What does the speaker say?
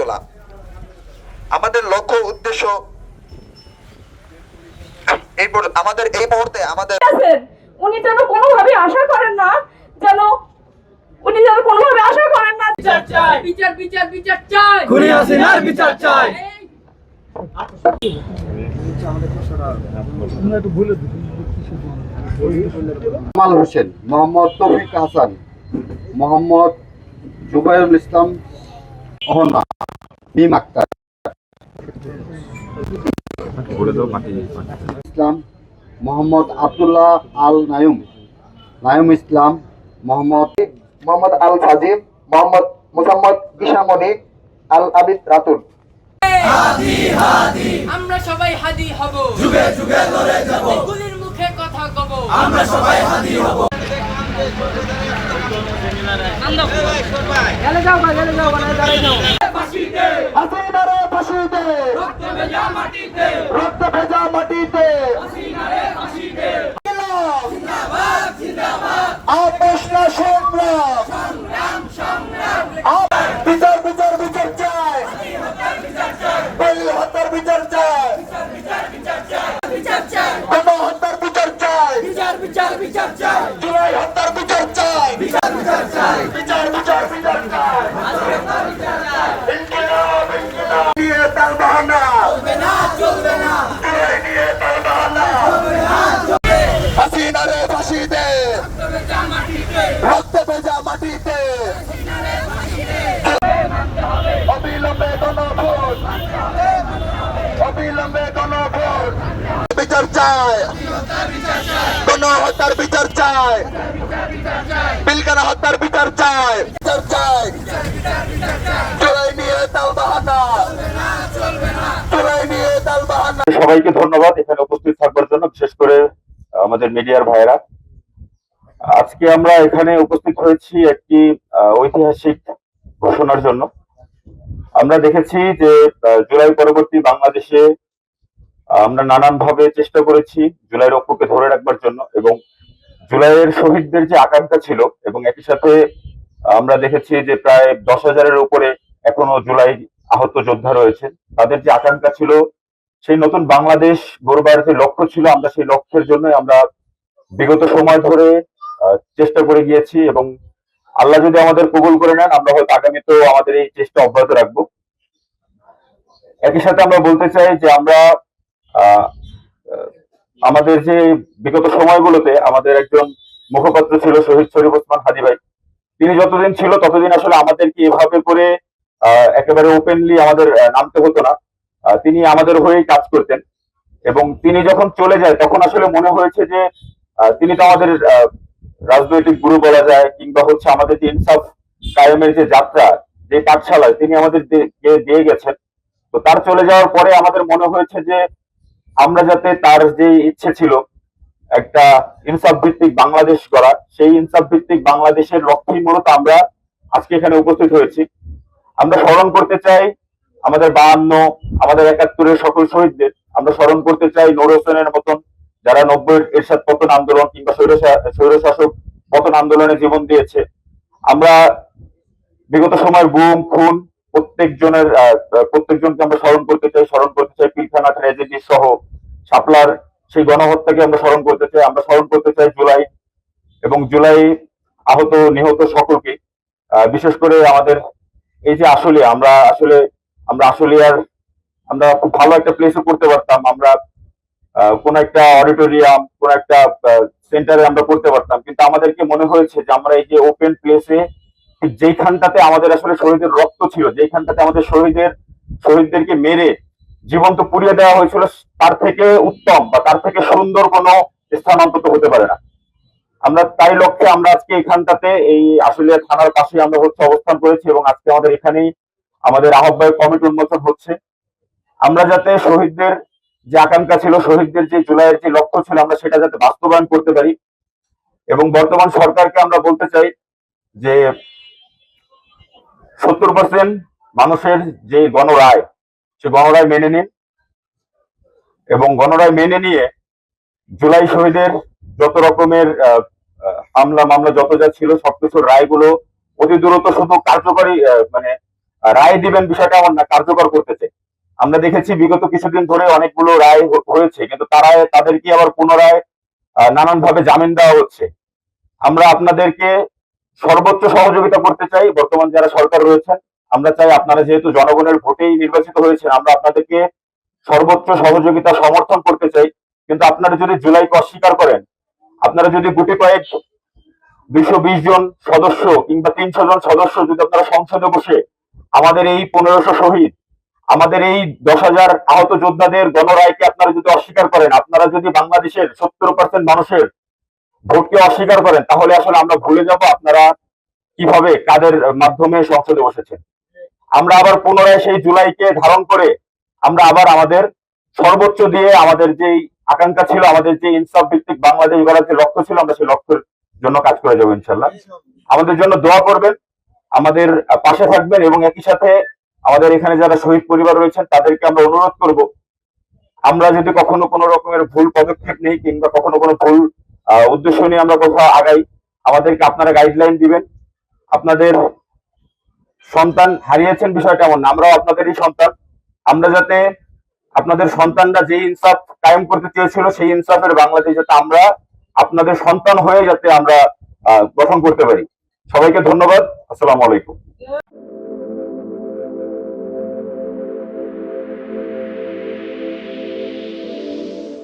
তোলা। আমাদের লক্ষ্য উদ্দেশ্য আমাদের এই মুহূর্তে আমাদের উনি যেন কোনোভাবে আশা করেন না, যেন উনি যেন কোনোভাবে আশা করেন না। বিচার চাই, বিচার বিচার বিচার চাই, খুনি হাসিনার বিচার চাই। কামাল হোসেন, মোহাম্মদ তৌফিক হাসান, মোহাম্মদ জুবাইরুল ইসলাম অহনা, মিম আক্তার, ইসলাম, মোহাম্মদ আব্দুল্লাহ আল নায়ুম, নায়ুম ইসলাম, মোহাম্মদ আল ফাজিম, মোহাম্মদ মুসাম্মদ ইসামনি, আল আবিদ রাতুল। আমরা সবাই হাদি হব, যুগে যুগে লড়ে যাব, গুলির মুখে কথা কব, আমরা সবাই হাদি হব। হাসিনারে ফাঁসি দে, রক্ত ভেজা মাটিতে, রক্ত ভেজা মাটিতে, হাসিনারে ফাঁসি দে। আপোষ না সংগ্রাম, বিচার বিচার বিচার চাই, হত্যার বিচার চাই, গণহত্যার বিচার চাই, বিচার বিচার বিচার চাই, জুলাই হত্যার বিচার চাই, বিচার বিচার চাই, বিচার বিচার বিচার চাই, ইনকিলাব ইনকিলাব নিয়ে তাল বাহানা, চলবে না চলবে না, জুলাই নিয়ে তাল বাহানা, হাসিনারে ফাঁসি দে, রক্ত ভেজা মাটিতে, রক্ত ভেজা মাটিতে, অবিলম্বে গণভোট, অবিলম্বে গণভোট, বিচার চাই, গণহত্যার বিচার চাই, পিলখানা হত্যার বিচার চাই, বিচার চাই, জুলাই নিয়ে তাল বাহানা, জুলাই নিয়ে তাল বাহানা। সবাইকে ধন্যবাদ এখানে উপস্থিত থাকবার জন্য, বিশেষ করে আমাদের মিডিয়ার ভাইয়েরা। আজকে আমরা এখানে উপস্থিত হয়েছি একটি ঐতিহাসিক ঘোষণার জন্য। আমরা দেখেছি যে জুলাই পরবর্তী বাংলাদেশে আমরা নানান ভাবে চেষ্টা করেছি জুলাইয়ের ঐক্যকে ধরে রাখবার জন্য, এবং জুলাইয়ের শহীদদের যে আকাঙ্ক্ষা ছিল, এবং একই সাথে আমরা দেখেছি যে প্রায় 10,000-এর উপরে এখনো জুলাই আহত যোদ্ধা রয়েছে। তাদের যে আকাঙ্ক্ষা ছিল, সেই নতুন বাংলাদেশ গড়বার যে লক্ষ্য ছিল, আমরা সেই লক্ষ্যের জন্য আমরা বিগত সময় ধরে চেষ্টা করে গিয়েছি, এবং আল্লাহ যদি আমাদের কবুল করে নেন, আমরা হয়তো আগামীতেও আমাদের এই চেষ্টা অব্যাহত রাখবো। একই সাথে আমরা বলতে চাই যে আমরা আমাদের যে বিগত সময়গুলোতে আমাদের একজন মুখপাত্র ছিল শহীদ শরীফ ওসমান হাদি ভাই, তিনি যতদিন ছিল ততদিন আসলে আমাদেরকে এভাবে করে একেবারে ওপেনলি আমাদের নামতে হতো না। তিনি আমাদের হয়েই কাজ করতেন, এবং তিনি যখন চলে যায় তখন আসলে মনে হয়েছে যে তিনি তো আমাদের রাজনৈতিক গুরু বলা যায়, কিংবা হচ্ছে আমাদের যে ইনসাফ কায়েমের যে যাত্রা, যে পাঠশালায় তিনি আমাদের দিয়ে গেছেন। তো তার চলে যাওয়ার পরে আমাদের মনে হয়েছে যে আমরা যাতে তার যে ইচ্ছে ছিল একটা ইনসাফ ভিত্তিক বাংলাদেশ গড়া, সেই ইনসাফ ভিত্তিক বাংলাদেশের লক্ষ্যেই মূলত আমরা আজকে এখানে উপস্থিত হয়েছি। আমরা স্মরণ করতে চাই আমাদের 52, আমাদের 71-এর সকল শহীদদের। আমরা স্মরণ করতে চাই নূর হোসেনের মতন যারা 90-এর এরশাদ পতন আন্দোলন কিংবা স্বৈরশাসক পতন আন্দোলনে জীবন দিয়েছে। আমরা বিগত সময়ের গুম খুন প্রত্যেকজনকে আমরা স্মরণ করতে চাই পিলখানা ট্র্যাজেডি সহ শাপলার সেই গণহত্যাকে আমরা স্মরণ করতে চাই। আমরা স্মরণ করতে চাই জুলাই এবং জুলাই আহত নিহত সকলকে। বিশেষ করে আমাদের এই যে আমরা আশুলিয়ার আমরা খুব ভালো একটা প্লেসে করতে পারতাম। আমরা কোন একটা অডিটোরিয়াম, কোন একটা সেন্টারে আমরা করতে পারতাম, কিন্তু আমাদেরকে মনে হয়েছে যে আমরা এই যে ওপেন প্লেসে, যেইখানটাতে আমাদের আসলে শহীদের রক্ত ছিল, যেইখানটাতে আমাদের শহীদদেরকে মেরে জীবন্ত পুড়িয়ে দেওয়া হয়েছিল, তার থেকে উত্তম বা তার থেকে সুন্দর কোনো স্থান অন্তত হতে পারে না। আমরা তাই লক্ষ্যে আমরা আজকে এখানটাতে এই আশুলিয়া থানার পাশে আমরা অবস্থান করেছি, এবং আজকে আমাদের এখানেই আমাদের আহ্বায়ক কমিটি উন্মোচন হচ্ছে। আমরা যাতে শহীদদের যে আকাঙ্ক্ষা ছিল, শহীদদের যে জুলাইয়ের যে লক্ষ্য ছিল, আমরা সেটা যাতে বাস্তবায়ন করতে পারি। এবং বর্তমান সরকারকে আমরা বলতে চাই যে 70% মানুষের যে গণরায়, সে গণরায় মেনে নিন, এবং গণরায় মেনে নিয়ে জুলাই শহীদের যত রকমের হামলা মামলা যত যা ছিল সবকিছুর রায়গুলো অতি দ্রুত শুধু কার্যকরী রায় দিবেন বিষয়টা এমন না, কার্যকর করতে চাই। আমরা দেখেছি বিগত কিছুদিন ধরে অনেকগুলো রায় হয়েছে, কিন্তু তাদেরকে আবার পুনরায় নানান ভাবে জামিন দেওয়া হচ্ছে। আমরা আপনাদেরকে সর্বোচ্চ সহযোগিতা করতে চাই। বর্তমান যারা সরকার রয়েছেন, আমরা চাই আপনারা যেহেতু জনগণের ভোটেই নির্বাচিত হয়েছেন, আমরা আপনাদেরকে সর্বোচ্চ সহযোগিতা সমর্থন করতে চাই। কিন্তু আপনারা যদি জুলাইকে অস্বীকার করেন, আপনারা যদি গুটি কয়েক 220 জন সদস্য কিংবা 300 জন সদস্য যদি আপনারা সংসদে বসে আমাদের এই 1500 শহীদ, আমাদের এই 10,000 আহত যোদ্ধাদের গণরায়কে আপনারা যদি অস্বীকার করেন, আপনারা যদি বাংলাদেশের 70% মানুষের ভোটকে অস্বীকার করেন, তাহলে আসলে আমরা ভুলে যাব আপনারা কিভাবে কাদের মাধ্যমে সংসদে বসেছেন। আমরা আবার পুনরায় সেই জুলাইকে ধারণ করে আমরা আবার আমাদের সর্বোচ্চ দিয়ে আমাদের যেই আকাঙ্ক্ষা ছিল, আমাদের যে ইনসাফ ভিত্তিক বাংলাদেশ গড়ার যে লক্ষ্য ছিল, আমরা সেই লক্ষ্যের জন্য কাজ করে যাবো ইনশাল্লাহ। আমাদের জন্য দোয়া করবেন, আমাদের পাশে থাকবেন, এবং একই সাথে আমাদের এখানে যারা শহীদ পরিবার রয়েছেন তাদেরকে আমরা অনুরোধ করব, আমরা যদি কখনো কোনো রকমের ভুল পদক্ষেপ নেই কিংবা কখনো কোনো ভুল উদ্দেশ্য নিয়ে আমরা কোথাও আগাই, আমাদেরকে আপনারা গাইডলাইন দিবেন। আপনাদের সন্তান হারিয়েছেন বিষয়টা এমন না, আমরাও আপনাদেরই সন্তান। আমরা যাতে আপনাদের সন্তানরা যে ইনসাফ কায়েম করতে চেয়েছিল, সেই ইনসাফের বাংলাদেশ যাতে আমরা আপনাদের সন্তান হয়ে যাতে আমরা গঠন করতে পারি। সবাইকে ধন্যবাদ। আসসালামু আলাইকুম।